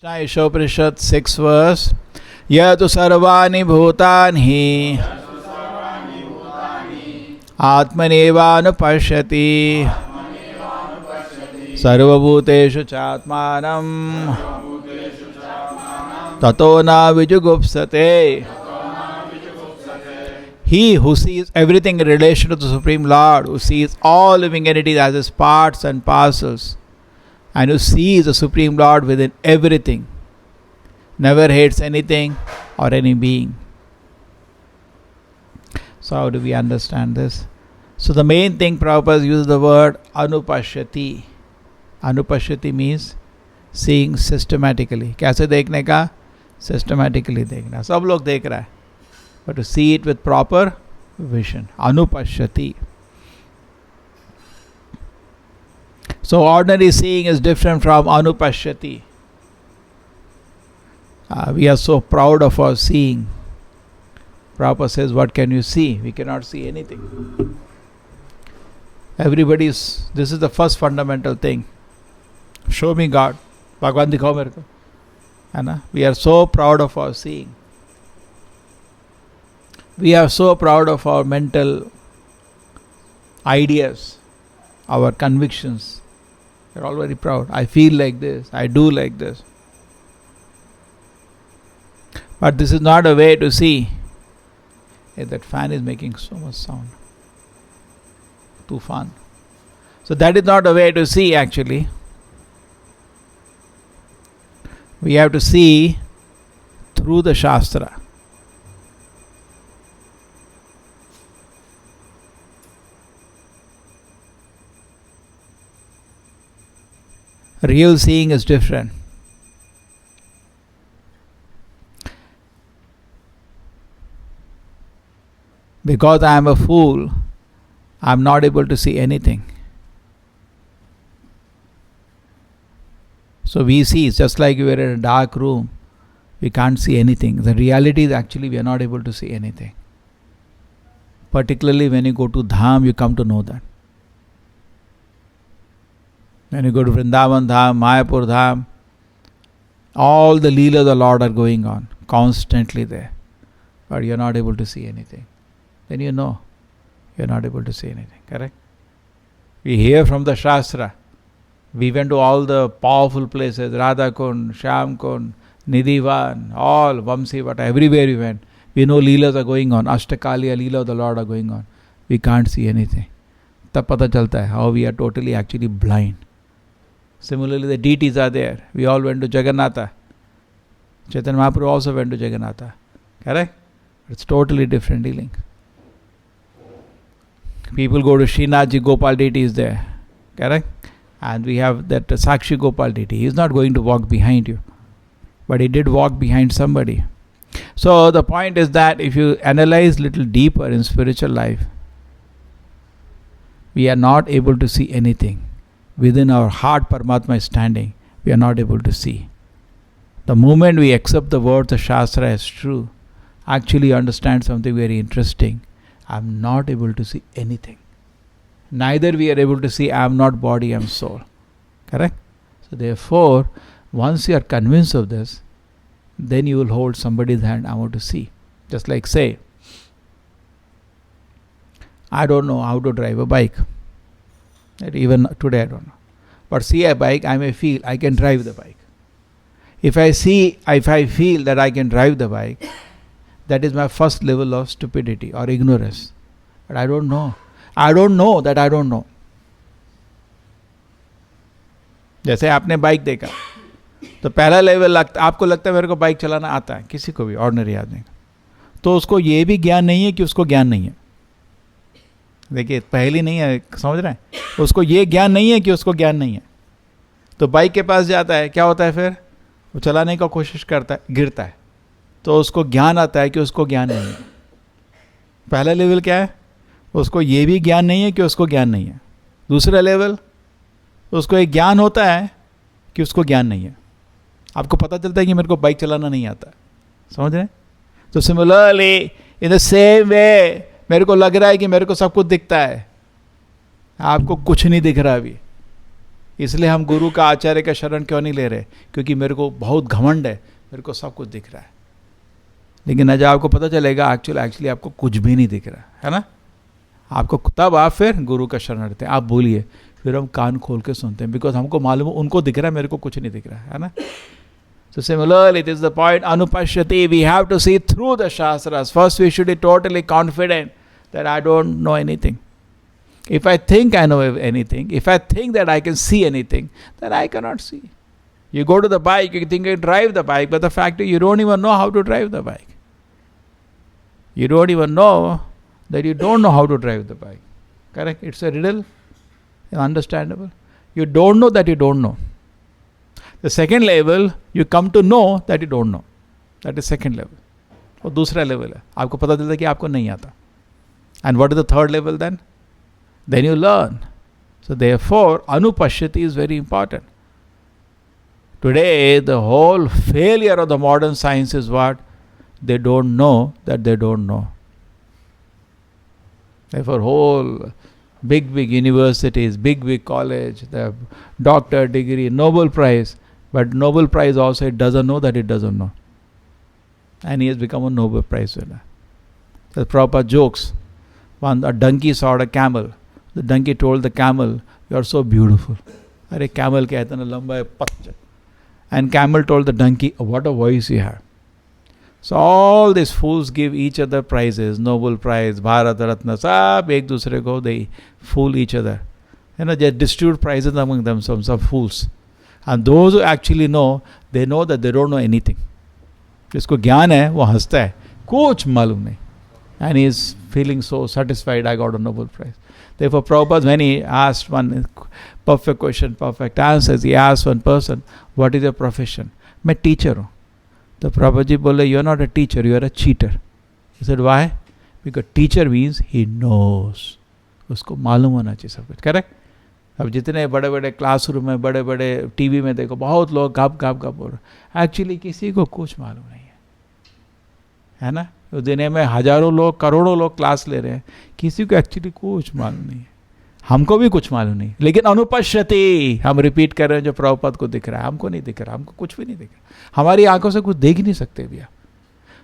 Ishoprishat 6 verse Yatu sarvani bhutani Atmanevanu Sarvabhuteshu Chatmanam Tato na vijugupsate. He who sees everything in relation to the Supreme Lord, who sees all living entities as his parts and parcels, and who sees the Supreme Lord within everything, never hates anything or any being. So how do we understand this? So the main thing Prabhupada uses the word anupashyati. Anupashyati means seeing systematically. कैसे देखने का? Systematically देखना. सब लोग देख रहा है. But to see it with proper vision. Anupashyati. So ordinary seeing is different from anupashyati. We are so proud of our seeing. Prabhupada says, what can you see? We cannot see anything. This is the first fundamental thing. Show me God. Bhagwan dikhao mere ko. We are so proud of our seeing. We are so proud of our mental ideas, our convictions. We are all very proud. I feel like this. I do like this. But this is not a way to see. Hey, that fan is making so much sound. Too fun. So that is not a way to see actually. We have to see through the Shastra. Real seeing is different. Because I am a fool, I am not able to see anything. So we see, it's just like we are in a dark room, we can't see anything. The reality is actually we are not able to see anything. Particularly when you go to Dham, you come to know that. When you go to Vrindavan Dham, Mayapur Dham, all the Leela of the Lord are going on, constantly there. But you are not able to see anything. Then you know you are not able to see anything, correct? We hear from the Shastra. We went to all the powerful places, Radha Kund, Shyam Kund, Nidhivan, all, Vamsivata, everywhere we went. We know Leelas are going on, Ashtakaliya Leela of the Lord are going on. We can't see anything. Tab pata chalta hai how we are totally actually blind. Similarly, the deities are there. We all went to Jagannatha. Chaitanya Mahaprabhu also went to Jagannatha. Correct? It's totally different dealing. People go to Srinathji, Gopal deity is there. Correct? And we have that Sakshi Gopal deity. He is not going to walk behind you. But he did walk behind somebody. So the point is that if you analyze little deeper in spiritual life, we are not able to see anything. Within our heart, Paramatma is standing. We are not able to see. The moment we accept the words of Shastra as true, actually understand something very interesting. I am not able to see anything. Neither we are able to see I am not body, I am soul. Correct? So therefore, once you are convinced of this, then you will hold somebody's hand, I want to see. Just like say, I don't know how to drive a bike. Even today I don't know. But see a bike, I may feel I can drive the bike. If I feel that I can drive the bike, that is my first level of stupidity or ignorance. But I don't know. I don't know that I don't know. जैसे आपने bike देखा तो पहला level आपको लगता है मेरे को बाइक चलाना आता है, किसी को भी ऑर्डिनरी आदमी को, तो उसको ये भी ज्ञान नहीं है कि उसको ज्ञान नहीं है. देखिए पहली नहीं है, समझ रहे हैं? उसको ये ज्ञान नहीं है कि उसको ज्ञान नहीं है. तो बाइक के पास जाता है, क्या होता है फिर? वो चलाने का कोशिश करता है, गिरता है, तो उसको ज्ञान आता है कि उसको ज्ञान नहीं है. पहला लेवल क्या है? उसको ये भी ज्ञान नहीं है कि उसको ज्ञान नहीं है. दूसरा लेवल, उसको एक ज्ञान होता है कि उसको ज्ञान नहीं है. आपको पता चलता है कि मेरे को बाइक चलाना नहीं आता. समझ रहे हैं? तो similarly in the same way मेरे को लग रहा है कि मेरे को सब कुछ दिखता है, आपको कुछ नहीं दिख रहा अभी. इसलिए हम गुरु का, आचार्य का शरण क्यों नहीं ले रहे? क्योंकि मेरे को बहुत घमंड है, मेरे को सब कुछ दिख रहा है। लेकिन जब आपको पता चलेगा एक्चुअली आपको कुछ भी नहीं दिख रहा है ना, आपको तब आप फिर गुरु का शरण लेते हैं। आप बोलिए, फिर हम कान खोल के सुनते हैं, बिकॉज हमको मालूम है उनको दिख रहा है, मेरे को कुछ नहीं दिख रहा है ना। So similarly, this is the point, anupashyati, we have to see through the Shastras. First we should be totally confident that I don't know anything. If I think I know anything, if I think that I can see anything, then I cannot see. You go to the bike, you think you can drive the bike, but the fact is you don't even know how to drive the bike. You don't even know that you don't know how to drive the bike. Correct? It's a riddle. Understandable. You don't know that you don't know. The second level, you come to know that you don't know. That is second level. वो दूसरा level है, आपको पता चलता है कि आपको नहीं आता. And what is the third level then? Then you learn. So therefore, anupashyati is very important. Today, the whole failure of the modern science is what? They don't know that they don't know. Therefore, whole big universities, big college, the doctor degree, Nobel Prize, but Nobel Prize also it doesn't know that it doesn't know. And he has become a Nobel Prize winner. The proper jokes. A donkey saw a camel. The donkey told the camel, "You are so beautiful." Are camel kya hai, itna lamba hai, patcha. And camel told the donkey, "Oh, what a voice you have." So all these fools give each other prizes, Nobel Prize, Bharat Ratna, sab ek dusre ko, they fool each other. They distribute prizes among themselves, some fools. And those who actually know, they know that they don't know anything. जिसको ज्ञान है वो हंसता है, कुछ मालूम नहीं. And he is feeling so satisfied, I got a Nobel Prize. Therefore, Prabhupada, when he asked one perfect question, perfect answers, he asked one person, "What is your profession?" मैं teacher हूँ. तो Prabhupada ji बोले, "You are not a teacher, you are a cheater." He said, "Why?" Because teacher means he knows. उसको मालूम होना चाहिए सब कुछ. Correct? अब जितने बड़े बड़े क्लासरूम में, बड़े बड़े टीवी में देखो, बहुत लोग गप बोल रहे, एक्चुअली किसी को कुछ मालूम नहीं है ना. तो दिन में हजारों लोग, करोड़ों लोग क्लास ले रहे हैं, किसी को एक्चुअली कुछ मालूम नहीं है. हमको भी कुछ मालूम नहीं, लेकिन अनुपश्यति हम रिपीट कर रहे हैं जो प्रभुपाद को दिख रहा है, हमको नहीं दिख रहा, हमको कुछ भी नहीं दिख रहा, हमारी आंखों से कुछ देख ही नहीं सकते भैया.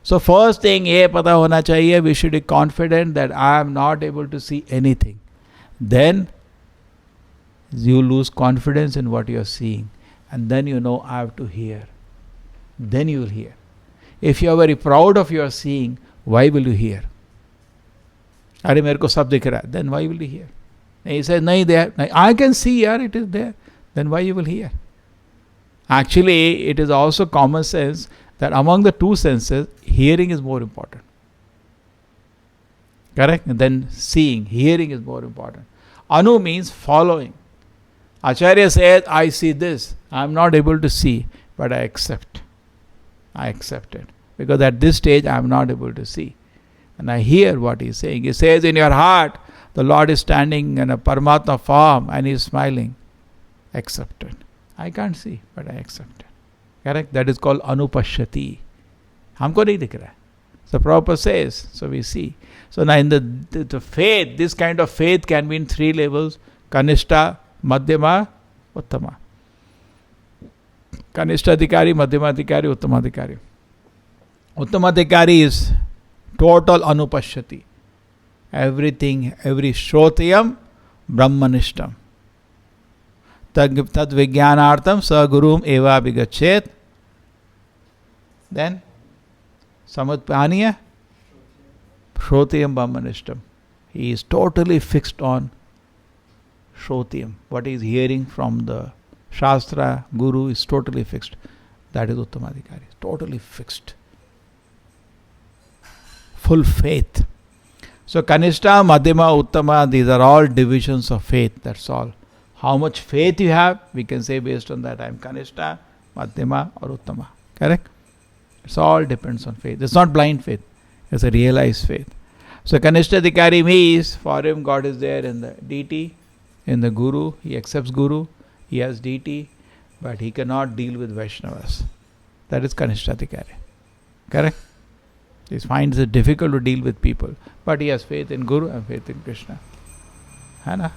सो फर्स्ट थिंग ये पता होना चाहिए, we should be confident that I am not able to see anything. Then you lose confidence in what you are seeing, and then you know I have to hear. Then you will hear. If you are very proud of your seeing, why will you hear? अरे मेरे को सब दिख रहा है, then why will you hear? He says नहीं there, I can see here, it is there, then why you will hear? Actually, it is also common sense that among the two senses, hearing is more important. Correct? And then seeing, hearing is more important. Anu means following. Acharya says, I see this, I am not able to see, but I accept. I accept it. Because at this stage, I am not able to see. And I hear what he is saying. He says, in your heart, the Lord is standing in a Paramatma form and he is smiling. Accept it. I can't see, but I accept it. Correct? That is called anupashyati. हमको नहीं दिख रहा है. So Prabhupada says, so we see. So now in the faith, this kind of faith can be in three levels. Kanishta, Madhyama, Uttama. Kanishtadhikari, Madhyamadhikari, Uttamadhikari. Uttamadhikari is total anupashyati. Everything, every Shrotayam, Brahmanishtam. Tad Vijnanartam Sagurum Eva Vigachet. Then Samutpaniya, Shrotayam Brahmanishtam. He is totally fixed on Shrotayam. What he is hearing from the Shastra, Guru is totally fixed. That is Uttamadhikari. Totally fixed. Full faith. So Kanishta, Madhyama, Uttama, these are all divisions of faith. That's all. How much faith you have, we can say based on that I am Kanishta, Madhyama or Uttama. Correct? It all depends on faith. It's not blind faith. It's a realized faith. So Kanishtadhikari means for him God is there in the deity, in the Guru. He accepts Guru. He has deity. But he cannot deal with Vaishnavas. That is Kanishtadhikari. Correct? He finds it difficult to deal with people. But he has faith in Guru and faith in Krishna. Hai na?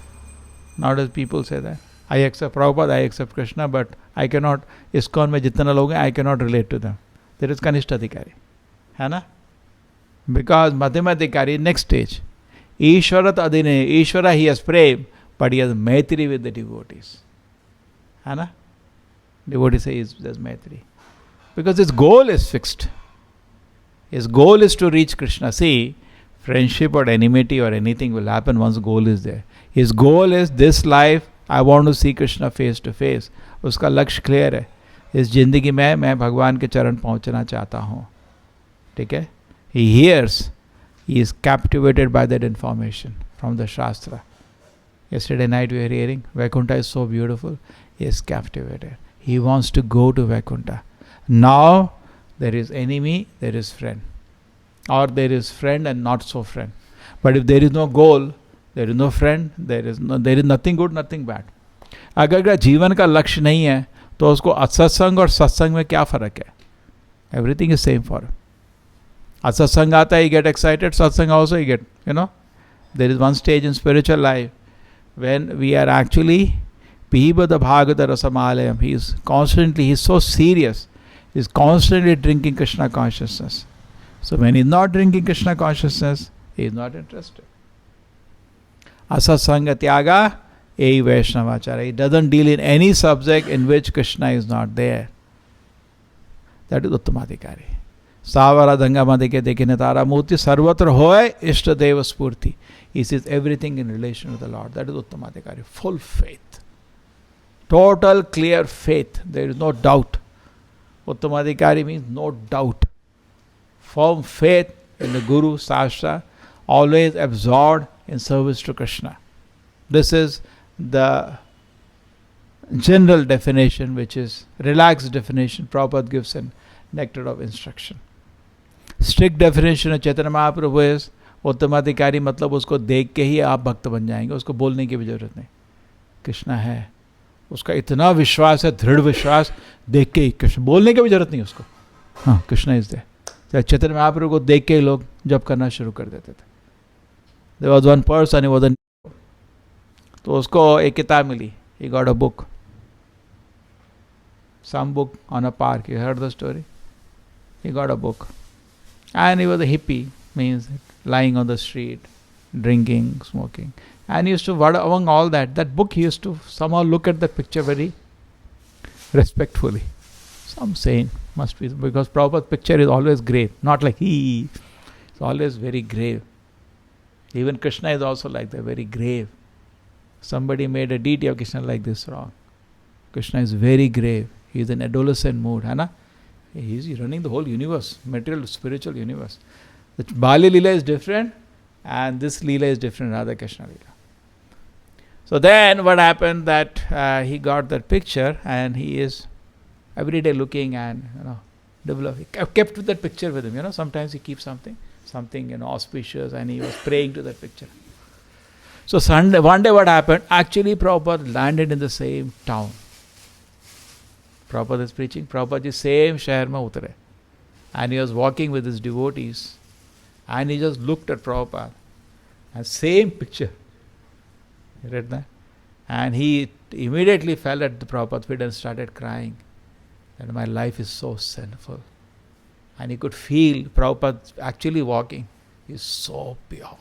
Nowadays people say that. I accept Prabhupada, I accept Krishna, but I cannot, ISKCON में जितना लोग हैं, I cannot relate to them. There is Kanishta Adhikari. है ना? Because Madhyama Adhikari, next stage. Ishvarat Adhine, Ishvara he has prayed, but he has Maitri with the devotees. है ना? Devotee says there's Maitri. Because his goal is fixed. His goal is to reach Krishna. See, friendship or enmity or anything will happen once goal is there. His goal is this life, I want to see Krishna face to face. उसका लक्ष्य clear है. इस जिंदगी में मैं भगवान के चरण पहुंचना चाहता हूँ. ठीक है? He hears, he is captivated by that information from the Shastra. Yesterday night we were hearing, Vaikuntha is so beautiful. He is captivated. He wants to go to Vaikuntha. Now there is enemy, there is friend. Or there is friend and not so friend. But if there is no goal, there is no friend, there is nothing good, nothing bad. अगर जीवन का लक्ष्य नहीं है तो उसको असत्संग और सत्संग में क्या फर्क है? Everything is same for him. असत्संग आता है, you get excited, satsang also you get, there is one stage in spiritual life when we are actually Pibada Bhagavata Rasamalayam. He's so serious. He's constantly drinking Krishna consciousness. So when he's not drinking Krishna consciousness, he is not interested. Asasanga Tyaga, Ei Vaishnavachara. He doesn't deal in any subject in which Krishna is not there. That is Uttamadhikari. Savara Dangamadi Dekine Tara Murti Sarvatra Hoy Ishtadeva Spurti. He sees everything in relation to the Lord. That is Uttamadhikari. Full faith. Total clear faith. There is no doubt. Uttamadhikari means no doubt. Firm faith in the Guru, Shastra, always absorbed in service to Krishna. This is the general definition, which is relaxed definition Prabhupada gives in Nectar of Instruction. Strict definition of Chaitanya Mahaprabhu is उत्तमाधिकारी मतलब उसको देख के ही आप भक्त बन जाएंगे, उसको बोलने की भी जरूरत नहीं. कृष्ण है, उसका इतना विश्वास है, दृढ़ विश्वास, देख के ही कृष्ण, बोलने की भी जरूरत नहीं उसको. हाँ, कृष्ण इज देयर. चैतन्य महाप्रभु को देख के ही लोग जप करना शुरू कर देते थे. There was one person, he was a, तो उसको एक किताब मिली. He got a book, some book on a park. You heard the story? He got a book. And he was a hippie, means lying on the street, drinking, smoking. And he used to, among all that book, he used to somehow look at that picture very respectfully. Some saint must be, because Prabhupada's picture is always grave, not like he. It's always very grave. Even Krishna is also like that, very grave. Somebody made a deity of Krishna like this wrong. Krishna is very grave. He is in adolescent mood, है ना? He is running the whole universe, material, spiritual universe. The Bali Leela is different, and this Leela is different, Radha Krishna Leela. So then what happened that he got that picture, and he is every day looking and developing. Kept with that picture with him. Sometimes he keeps something auspicious, and he was praying to that picture. So one day what happened? Actually, Prabhupada landed in the same town. Prabhupada is preaching. Prabhupada is same shahar mein utre. And he was walking with his devotees. And he just looked at Prabhupada. And same picture. You read that? And he immediately fell at the Prabhupada's feet and started crying. That my life is so sinful. And he could feel Prabhupada actually walking. He's so pure.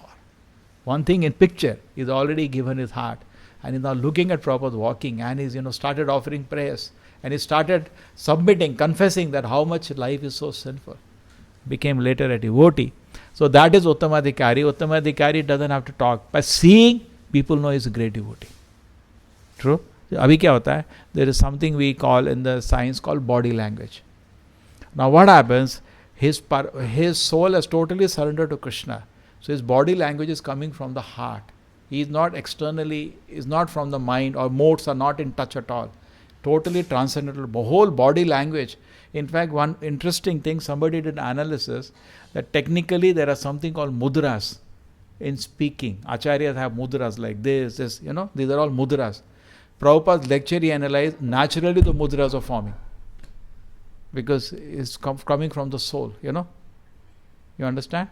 One thing in picture, he's already given his heart. And he's now looking at Prabhupada walking. And he's started offering prayers. And he started submitting, confessing that how much life is so sinful. Became later a devotee. So that is Uttamadhikari. Uttamadhikari doesn't have to talk. By seeing, people know he's a great devotee. True? Abhi kya hota hai? There is something we call in the science called body language. Now what happens? His soul has totally surrendered to Krishna. So his body language is coming from the heart. He is not externally, is not from the mind, or modes are not in touch at all. Totally transcendental, whole body language. In fact, one interesting thing, somebody did an analysis that technically there are something called mudras in speaking. Acharyas have mudras like this, these are all mudras. Prabhupada's lecture he analyzed, naturally the mudras are forming. Because it's coming from the soul, You understand?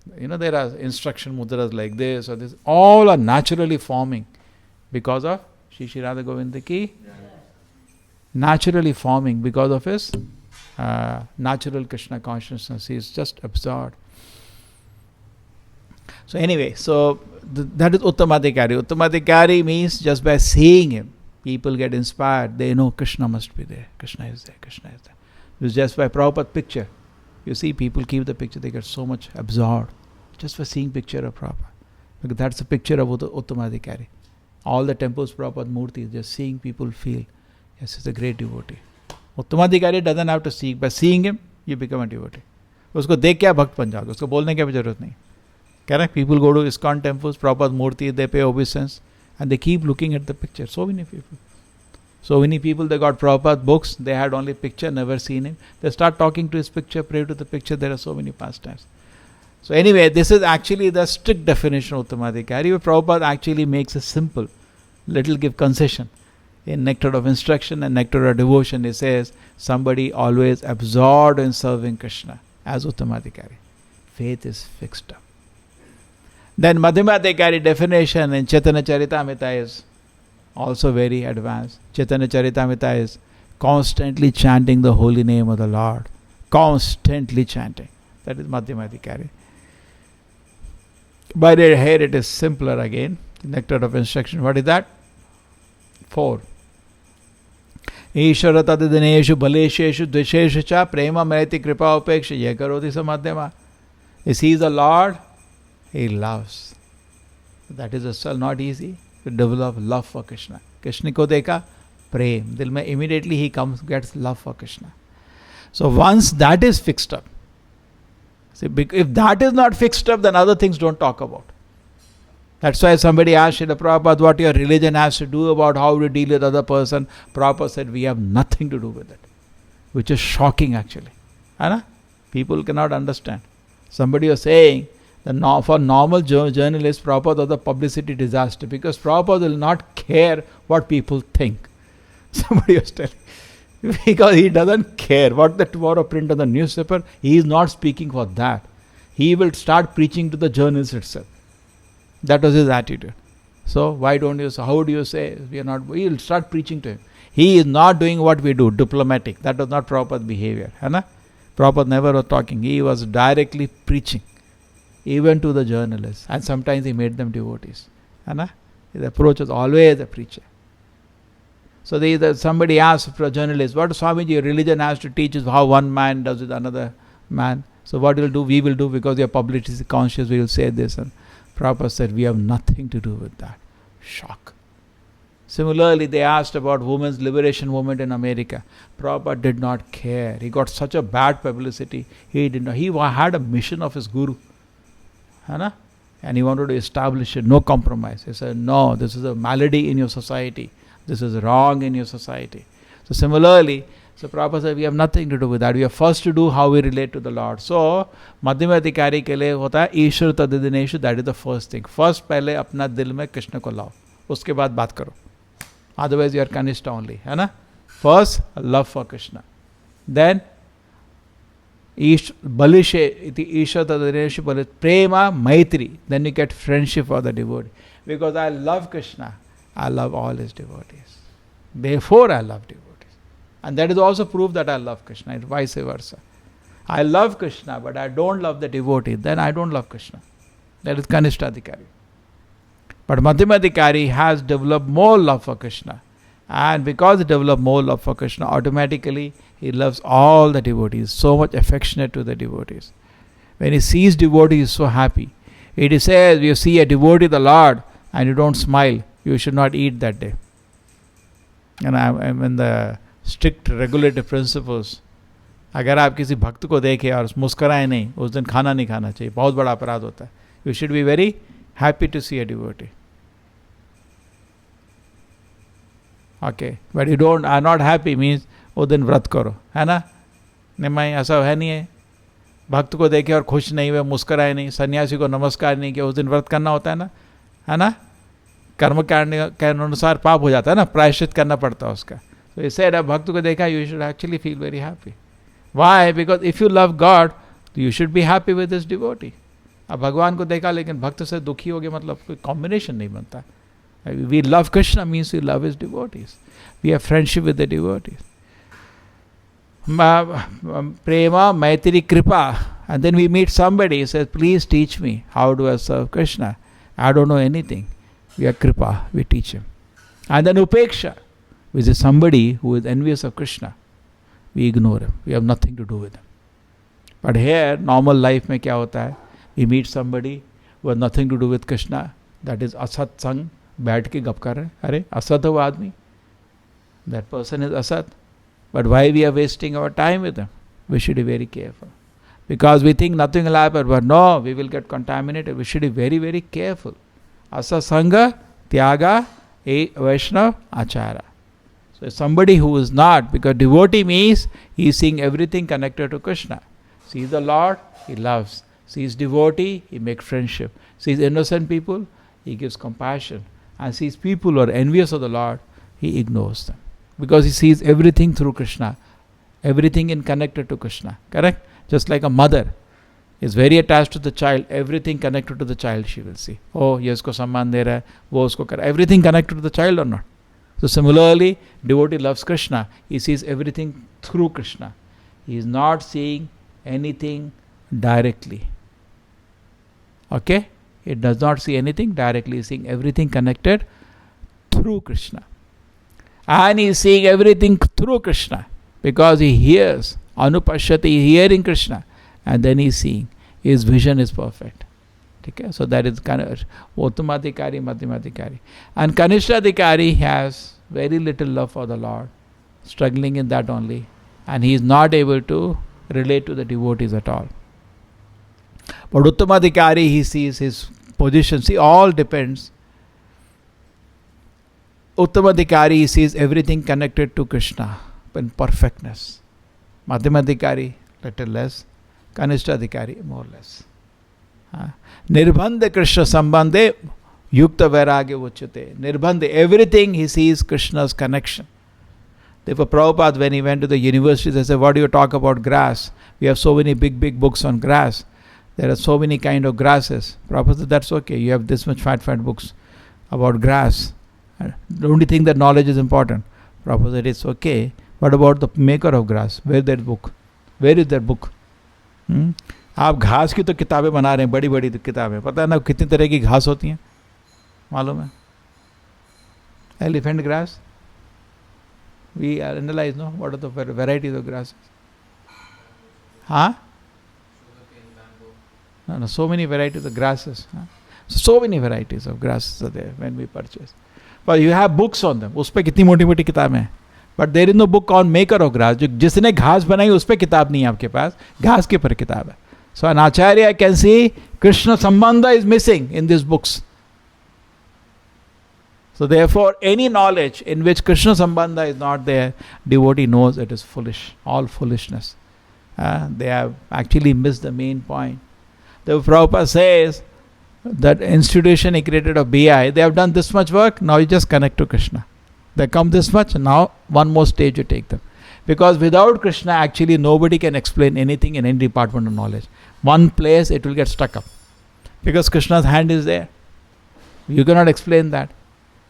There are instruction mudras like this or this. All are naturally forming because of Shri Radha Govinda ki. Naturally forming because of his natural Krishna consciousness. He is just absorbed. So anyway, that is Uttamadhikari. Uttamadhikari means just by seeing him, people get inspired. They know Krishna must be there. Krishna is there. Krishna is there. It's just by Prabhupada picture. You see, people keep the picture. They get so much absorbed just by seeing picture of Prabhupada. Because that's the picture of Uttamadhikari. All the temples, Prabhupada Murti, just seeing people feel, yes, he's a great devotee. Uttamadhikari doesn't have to seek. By seeing him, you become a devotee. उसको देख क्या भक्त बन जाओगे, उसको बोलने की भी जरूरत नहीं. Correct? People go to ISKCON temples, Prabhupada Murti, they pay obeisance, and they keep looking at the picture. So many people. They got Prabhupada books, they had only picture, never seen him. They start talking to his picture, pray to the picture, there are so many pastimes. So anyway, this is actually the strict definition of Uttamadhikari, where Prabhupada actually makes a simple, little give concession. In Nectar of Instruction and Nectar of Devotion, he says, somebody always absorbed in serving Krishna as Uttamadhikari. Faith is fixed up. Then Madhyamadhikari definition in Chaitanya Charitamrita is also very advanced. Chaitanya Charitamrita is constantly chanting the holy name of the Lord. Constantly chanting. That is Madhyamadhikari. But here it is simpler again. Nectar of Instruction. What is that? 4. Ishvara tadineshu balesheshu dvesheshu cha prema meriti kripa upeksha yekaroti samadhyama. He sees the Lord, he loves. That is as well not easy to develop love for Krishna. Krishna ko dekha, prem. Dil mein immediately he gets love for Krishna. So once that is fixed up, see, if that is not fixed up, then other things don't talk about. That's why somebody asked Srila Prabhupada what your religion has to do about how to deal with other person. Prabhupada said, we have nothing to do with it. Which is shocking actually. People cannot understand. Somebody was saying that for normal journalists, Prabhupada was a publicity disaster because Prabhupada will not care what people think. Somebody was telling. Because he doesn't care what the tomorrow print on the newspaper. He is not speaking for that. He will start preaching to the journalists itself. That was his attitude. So why don't you say, how do you say we are not, we will start preaching to him. He is not doing what we do, diplomatic. That was not Prabhupada's behavior. Prabhupada never was talking. He was directly preaching, even to the journalists. And sometimes he made them devotees. His approach was always a preacher. So somebody asked a journalist, what Swamiji, your religion has to teach is how one man does with another man. So what we'll do, we will do because we are publicity conscious, we will say this. And Prabhupada said, we have nothing to do with that. Shock. Similarly, they asked about women's liberation movement in America. Prabhupada did not care. He got such a bad publicity. He did not. He had a mission of his guru. And he wanted to establish it. No compromise. He said, no, this is a malady in your society. This is wrong in your society. So similarly, Prabhupada said, we have nothing to do with that. We have first to do how we relate to the Lord. So, Madhyamadhikari ke liye hota hai, Ishvara tadineshu, that is the first thing. First, pehle apna dil mein Krishna ko lao. Uske baad baat karo. Otherwise, you are kanishta only. First, love for Krishna. Then, balishe, iti Ishvara tadineshu balit, prema maitri. Then you get friendship for the devotee. Because I love Krishna, I love all his devotees. Therefore, I love devotees. And that is also proof that I love Krishna, and vice versa. I love Krishna, but I don't love the devotee, then I don't love Krishna. That is Kanishtadhikari. But Madhyamadhikari has developed more love for Krishna. And because he developed more love for Krishna, automatically he loves all the devotees, so much affectionate to the devotees. When he sees devotees, he is so happy. It says, you see a devotee, the Lord, and you don't smile, you should not eat that day. And I'm in the strict regulative principles. अगर आप किसी भक्त को देखें और मुस्कराए नहीं, उस दिन खाना नहीं खाना चाहिए. बहुत बड़ा अपराध होता है. You should be very happy to see a devotee. Okay, but you are not happy means उस दिन व्रत करो, है ना? नहीं, ऐसा है नहीं है. भक्त को देखे और खुश नहीं हुए, मुस्कराए नहीं, सन्यासी को नमस्कार नहीं किया, उस दिन व्रत करना होता है ना? कर्म के अनुसार पाप हो जाता है ना, प्रायश्चित करना पड़ता है उसका. So he said, भक्त को देखा, you should actually feel very happy. Why? Because if you love God, you should be happy with his devotee. अब भगवान को देखा लेकिन भक्त से दुखी हो गया, मतलब कोई कॉम्बिनेशन नहीं बनता. We love Krishna means we love his devotees. We have friendship with the devotees. Prema, Maitri, Kripa. And then we meet somebody who says, please teach me. How do I serve Krishna? I don't know anything. We are Kripa. We teach him. And then Upeksha, which is somebody who is envious of Krishna. We ignore him. We have nothing to do with him. But here, normal life में क्या होता है? We meet somebody who has nothing to do with Krishna. That is asat sang. बैठ के गप कर रहे हैं. अरे असत है वो आदमी. That person is asat. But why we are wasting our time with him? We should be very careful. Because we think nothing will happen. But no, we will get contaminated. We should be very, very careful. Asat sanga, tyaga, Vaishnav, achara. So somebody who is not, because devotee means he is seeing everything connected to Krishna. Sees the Lord, he loves. Sees devotee, he makes friendship. Sees innocent people, he gives compassion. And sees people who are envious of the Lord, he ignores them. Because he sees everything through Krishna. Everything in connected to Krishna. Correct? Just like a mother is very attached to the child, everything connected to the child she will see. Oh, ye usko samman de raha hai, wo usko kar. Everything connected to the child or not? So similarly, devotee loves Krishna. He sees everything through Krishna. He is not seeing anything directly. Okay? It does not see anything directly. He is seeing everything connected through Krishna. And he is seeing everything through Krishna because he hears. Anupashyati, he is hearing Krishna. And then he is seeing. His vision is perfect. Okay? So that is Uttamadhikari, Madhyamadhikari. And Kanishthadhikari has very little love for the Lord. Struggling in that only. And he is not able to relate to the devotees at all. But Uttamadhikari, he sees his position. See, all depends. Uttamadhikari, he sees everything connected to Krishna in perfectness. Madhyamadhikari, little less. Kanishthadhikari, more or less. Nirbandha Krishna sambandhe yukta vairagya uchyate. Nirbandha, everything he sees Krishna's connection. Therefore, Prabhupada, when he went to the university, they said, what do you talk about grass? We have so many big books on grass. There are so many kind of grasses. Prabhupada said, that's okay. You have this much fat books about grass. Don't you think that knowledge is important? Prabhupada said, it's okay. What about the maker of grass? Where is their book? Where is their book? आप घास की तो किताबें बना रहे हैं, बड़ी बड़ी किताबें. पता है ना कितनी तरह की घास होती हैं? मालूम है? Elephant grass. We analyze, no? What are the varieties of grasses? Huh? No, so many varieties of grasses. So many varieties of grasses are there when we purchase. But you have books on them. उस पे कितनी मोटी-मोटी किताबें हैं. But there is no book on maker of grass. जो जिसने घास बनाई उस पे किताब नहीं है आपके पास. घास के पर किताब है. So an acharya can see Krishna Sambandha is missing in these books. So therefore, any knowledge in which Krishna Sambandha is not there, devotee knows it is foolish. All foolishness. They have actually missed the main point. The Prabhupada says that institution he created of BI, they have done this much work, now you just connect to Krishna. They come this much, now one more stage you take them. Because without Krishna, actually nobody can explain anything in any department of knowledge. One place it will get stuck up. Because Krishna's hand is there. You cannot explain that.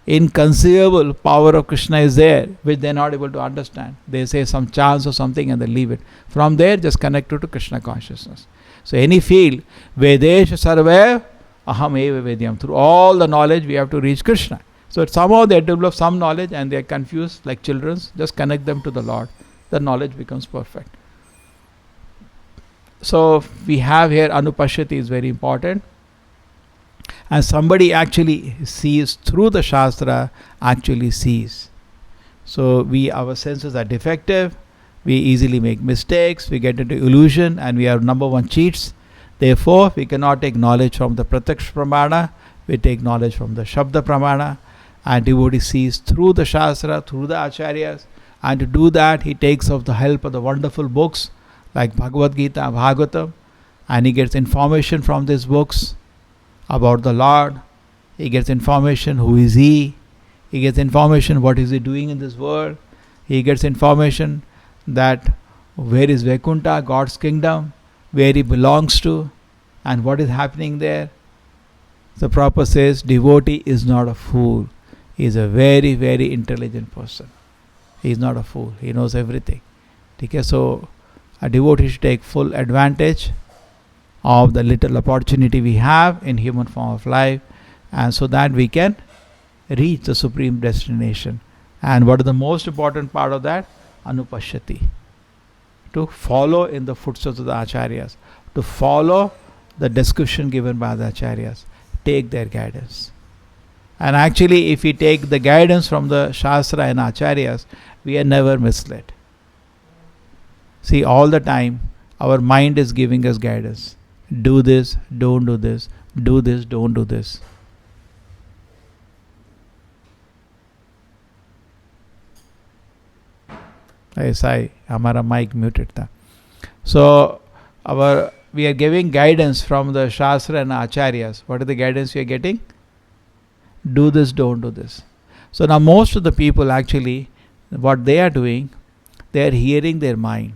Inconceivable power of Krishna is there, which they are not able to understand. They say some chance or something and they leave it. From there, just connect to Krishna consciousness. So any field, Vedesh Sarve Aham Eva Vedyam. Through all the knowledge, we have to reach Krishna. So somehow they develop some knowledge and they are confused like children. Just connect them to the Lord. The knowledge becomes perfect. So we have here Anupashyati is very important. And somebody actually sees through the Shastra, actually sees. So our senses are defective. We easily make mistakes. We get into illusion and we are number one cheats. Therefore, we cannot take knowledge from the Pratyaksha Pramana. We take knowledge from the Shabda Pramana. And devotee sees through the Shastra, through the Acharyas. And to do that, he takes of the help of the wonderful books like Bhagavad Gita, Bhagavatam. And he gets information from these books about the Lord. He gets information who is he. He gets information what is he doing in this world. He gets information that where is Vaikuntha, God's kingdom, where he belongs to, and what is happening there. The Prabhupada says, devotee is not a fool. He is a very, very intelligent person. He is not a fool. He knows everything. Okay, so a devotee should take full advantage of the little opportunity we have in human form of life, and so that we can reach the supreme destination. And what is the most important part of that? Anupashyati. To follow in the footsteps of the acharyas, to follow the description given by the acharyas, take their guidance. And actually, if we take the guidance from the Shastra and acharyas, we are never misled. See, all the time, our mind is giving us guidance. Do this, don't do this. Do this, don't do this. ऐसा ही हमारा mic muted था. So we are giving guidance from the Shastra and Acharyas. What is the guidance we are getting? Do this, don't do this. So now most of the people actually, what they are doing, they are hearing their mind.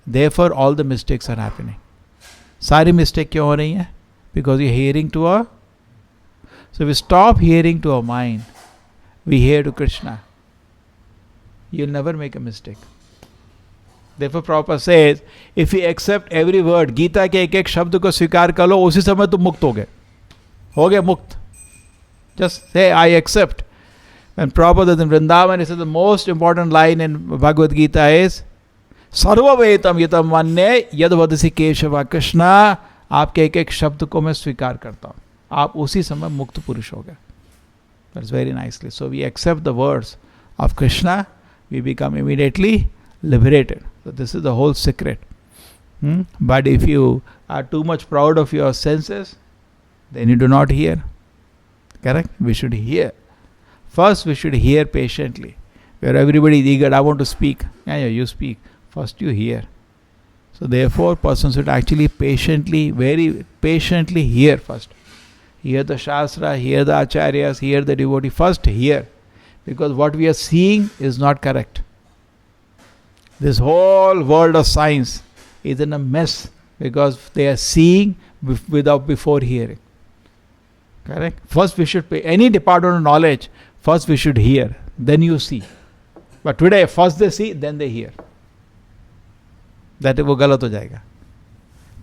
Therefore all the mistakes are happening. सारी mistake क्यों हो रही हैं? Because you are hearing to our... So we stop hearing to our mind. We hear to Krishna. You'll never make a mistake. Therefore Prabhupada says, if you accept every word, Gita के एक एक शब्द को स्वीकार कर लो, उसी समय तुम मुक्त हो गए मुक्त. Just say, I accept. When Prabhupada is in Vrindavan, he says the most important line in Bhagavad Gita is, सर्ववेतम यतम मन्ये यद वदसि केशव कृष्णा. आपके एक एक शब्द को मैं स्वीकार करता हूँ, आप उसी समय मुक्त पुरुष हो गए. That's very nicely. So we accept the words of Krishna, we become immediately liberated. So this is the whole secret. But if you are too much proud of your senses, then you do not hear. Correct? We should hear. First we should hear patiently. Where everybody is eager, I want to speak. Yeah, you speak. First you hear. So therefore person should actually patiently, very patiently hear first. Hear the Shastra, hear the Acharyas, hear the devotee. First hear. Because what we are seeing is not correct. This whole world of science is in a mess because they are seeing before hearing. Correct? First we should pay any department of knowledge. First we should hear, then you see. But today first they see, then they hear. That वो गलत हो जाएगा.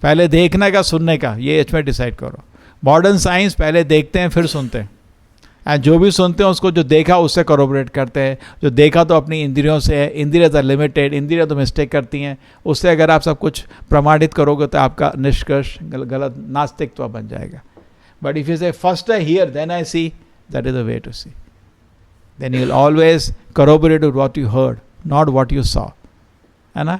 पहले देखने का सुनने का ये इसमें डिसाइड करो. मॉडर्न साइंस पहले देखते हैं फिर सुनते हैं. एंड जो भी सुनते हैं उसको जो देखा उससे कॉरोबरेट करते हैं. जो देखा तो अपनी इंद्रियों से है. इंद्रियां आर लिमिटेड. इंद्रियां तो मिस्टेक करती हैं. उससे अगर आप सब कुछ प्रमाणित करोगे तो आपका निष्कर्ष गलत नास्तिकत्व बन जाएगा. But if you say first I hear then I see, that is the way to see. Then you will always corroborate with what you heard, not what you saw. है ना?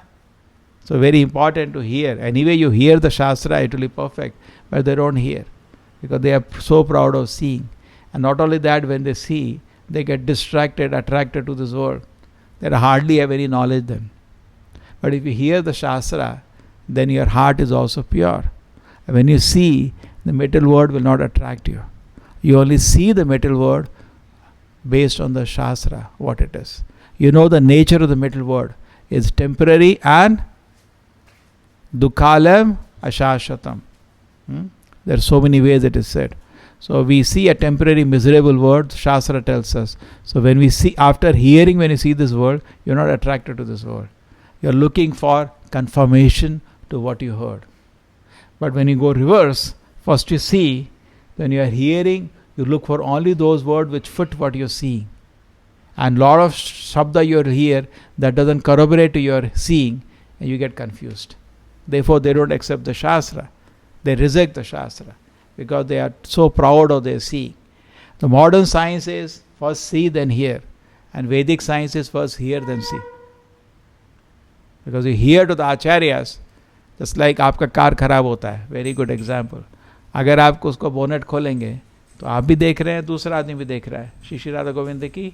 So very important to hear. Anyway you hear the Shastra, it will be perfect. But they don't hear. Because they are so proud of seeing. And not only that, when they see, they get distracted, attracted to this world. They hardly have any knowledge then. But if you hear the Shastra, then your heart is also pure. And when you see, the material world will not attract you. You only see the material world based on the Shastra, what it is. You know the nature of the material world is temporary and dukhalam ashashvatam. There are so many ways it is said. So we see a temporary miserable world, Shastra tells us. So when we see, after hearing, when you see this world, you're not attracted to this world. You're looking for confirmation to what you heard. But when you go reverse, first you see, when you are hearing, you look for only those words which fit what you're seeing. And lot of shabda you hear that doesn't corroborate to your seeing, and you get confused. Therefore they don't accept the Shastra. They reject the Shastra because they are so proud of their seeing. The modern science is first see then hear, and Vedic science is first hear then see. Because you hear to the acharyas, just like आपका car खराब होता है, very good example. अगर आप उसको bonnet खोलेंगे तो आप भी देख रहे हैं, दूसरा आदमी भी देख रहा है. श्री राधा गोविंद की.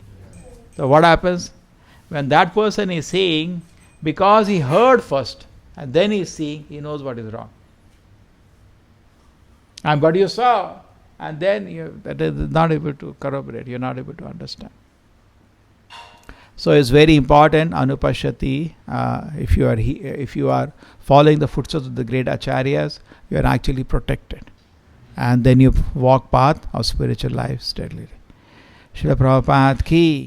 So what happens when that person is seeing, because he heard first and then he is seeing, he knows what is wrong. And but you saw, and then that is not able to corroborate. You are not able to understand. So it's very important, Anupashyati. If you are following the footsteps of the great acharyas, you are actually protected, and then you walk path of spiritual life steadily. Srila Prabhupada की।